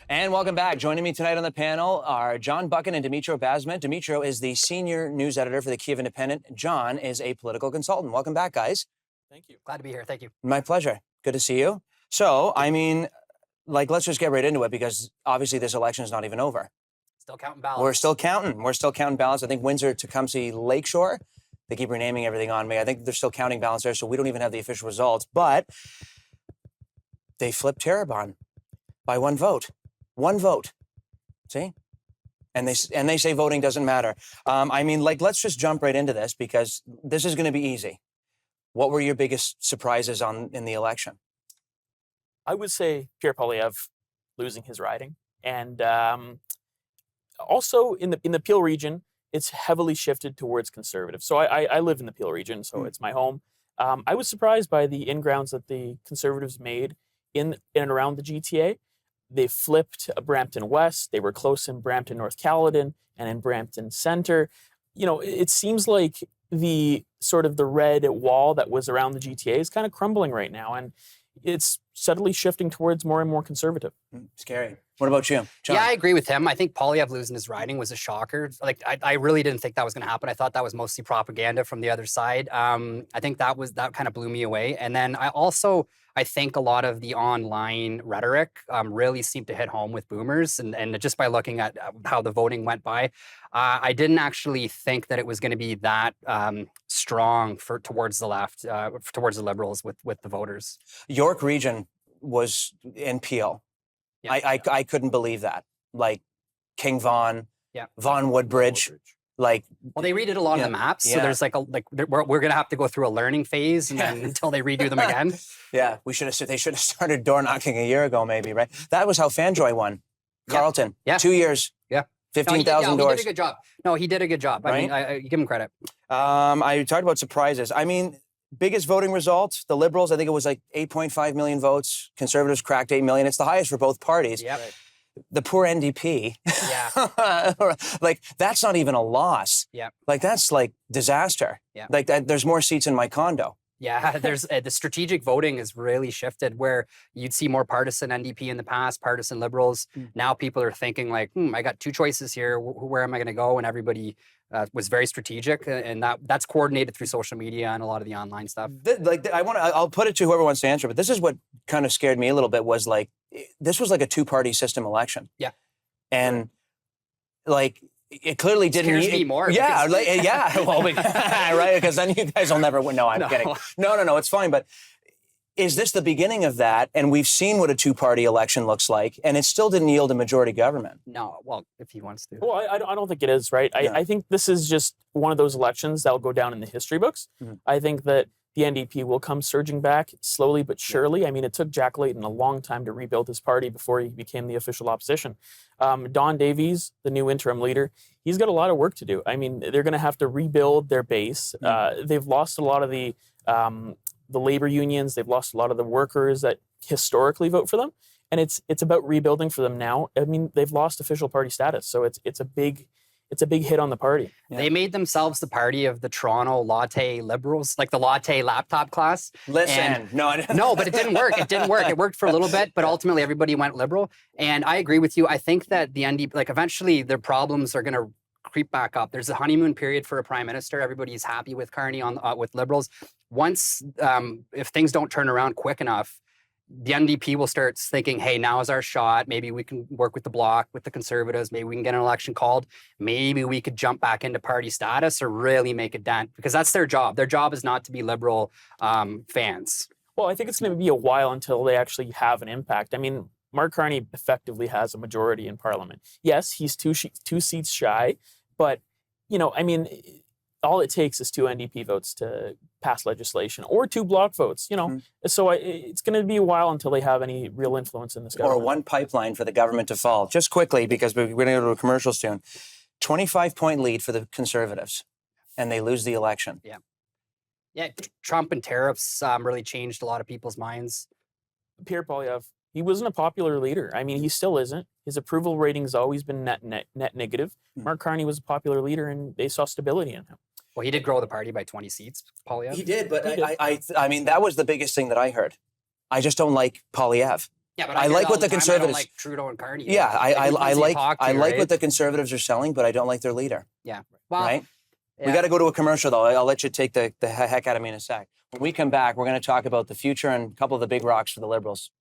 And welcome back. Joining me tonight on the panel are John Buchan and Dmytro Basmat. Dmytro is the senior news editor for the Kyiv Independent. John is a political consultant. Welcome back, guys. Thank you. Glad to be here. Thank you. My pleasure. Good to see you. So, I mean, let's just get right into it because obviously this election is not even over. Still counting ballots. We're still counting. We're still counting ballots. I think Windsor, Tecumseh, Lakeshore, they keep renaming everything on me. I think they're still counting ballots there, so we don't even have the official results. But they flipped Terrebonne by one vote. One vote. See? And they say voting doesn't matter. I mean, let's just jump right into this because this is going to be easy. What were your biggest surprises in the election? I would say Pierre Poilievre losing his riding. And also in the Peel region, it's heavily shifted towards conservative. So I live in the Peel region, so it's my home. I was surprised by the in-grounds that the Conservatives made in and around the GTA. They flipped Brampton West. They were close in Brampton North Caledon and in Brampton Center. You know, it seems like the sort of the red wall that was around the GTA is kind of crumbling right now. And it's subtly shifting towards more and more conservative. Scary. What about you, John? Yeah, I agree with him. I think Poilievre losing his riding was a shocker. Like, I really didn't think that was going to happen. I thought that was mostly propaganda from the other side. I think that kind of blew me away. And then I think a lot of the online rhetoric really seemed to hit home with boomers. And just by looking at how the voting went by, I didn't actually think that it was going to be that strong towards the left, towards the Liberals with the voters. York region was in Peel. Yeah. I couldn't believe that. Like King Vaughan, Vaughan Woodbridge. Like, well, they redid a lot of the maps, so there's we're gonna have to go through a learning phase and then until they redo them again. Yeah, they should have started door knocking a year ago, maybe, right? That was how Fanjoy won. Carleton, 2 years. Yeah, 15,000 doors. He did a good job. No, he did a good job. Right? I mean, give him credit. I talked about surprises. I mean, biggest voting results, the Liberals, I think it was like 8.5 million votes. Conservatives cracked 8 million. It's the highest for both parties. Yeah. Right. The poor NDP. Yeah. Like, that's not even a loss. Yeah. Like, that's like disaster. Yeah. Like, there's more seats in my condo. Yeah, there's the strategic voting has really shifted where you'd see more partisan NDP in the past, partisan Liberals. Now people are thinking like, I got two choices here. Where am I going to go? And everybody was very strategic, and that's coordinated through social media and a lot of the online stuff. I'll put it to whoever wants to answer, but this is what kind of scared me a little bit was like, this was like a two-party system election. Yeah. And like, it clearly didn't scares me more. Yeah, well, right, because then you guys will never win. No, I'm kidding. No, it's fine. But is this the beginning of that? And we've seen what a two-party election looks like, and it still didn't yield a majority government. No, well, if he wants to. Well, I don't think it is, right? Yeah. I think this is just one of those elections that will go down in the history books. I think that the NDP will come surging back slowly but surely. I mean, it took Jack Layton a long time to rebuild his party before he became the official opposition. Don Davies, the new interim leader, he's got a lot of work to do. I mean, they're going to have to rebuild their base. They've lost a lot of the labor unions. They've lost a lot of the workers that historically vote for them. And it's about rebuilding for them now. I mean, they've lost official party status. So it's a big hit on the party. Yeah. They made themselves the party of the Toronto latte liberals, like the latte laptop class. Listen, no, but it didn't work. It didn't work. It worked for a little bit, but ultimately everybody went liberal. And I agree with you. I think that the NDP, like eventually their problems are going to creep back up. There's a honeymoon period for a prime minister. Everybody's happy with Carney with liberals. Once, if things don't turn around quick enough, the NDP will start thinking, hey, now is our shot. Maybe we can work with the Bloc, with the Conservatives. Maybe we can get an election called. Maybe we could jump back into party status or really make a dent, because that's their job. Their job is not to be Liberal fans. Well, I think it's going to be a while until they actually have an impact. I mean, Mark Carney effectively has a majority in Parliament. Yes, he's two seats shy, but, I mean, all it takes is 2 NDP votes to pass legislation, or 2 Bloc votes, So it's going to be a while until they have any real influence in this government. Or one pipeline for the government to fall. Just quickly, because we're going to go to a commercial soon. 25-point lead for the Conservatives, and they lose the election. Yeah, Trump and tariffs really changed a lot of people's minds. Pierre Poilievre, he wasn't a popular leader. I mean, he still isn't. His approval rating's always been net negative. Mark Carney was a popular leader, and they saw stability in him. Well, he did grow the party by 20 seats, Poilievre. He did, but I mean, that was the biggest thing that I heard. I just don't like Poilievre. Yeah, but I hear like it what all the time. I don't Conservatives. like Trudeau and Carney. Yeah, I like right? what the Conservatives are selling, but I don't like their leader. Yeah. Well, Right? We yeah. got to go to a commercial though. I'll let you take the heck out of me in a sec. When we come back, we're going to talk about the future and a couple of the big rocks for the Liberals.